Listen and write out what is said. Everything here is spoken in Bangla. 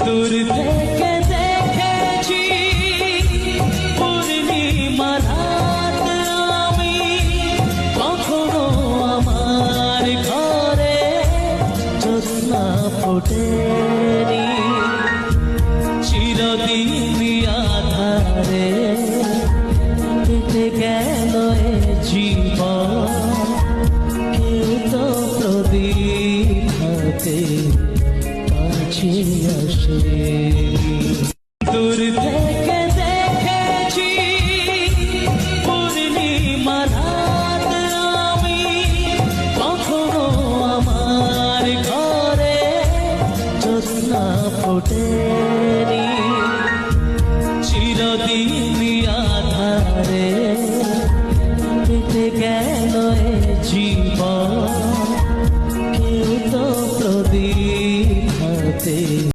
দূর থেকে দেখেছি পূর্ণিমা রাত আমি, কখনো আমার ঘরে জ্যোৎস্না ফোটেনি। চিরদিন আধারে কেটে গেল এ জীবন, কেউ তো প্রদীপ হাতে কাছে আসে। দূর থেকে দেখেছি পূর্ণিমা রাত আমি, কখনো আমার ঘরে জ্যোৎস্না ফোটেনি। চিরদিন আধারে কেটে গেল এ জীবন, কেউ তো প্রদীপ হাতে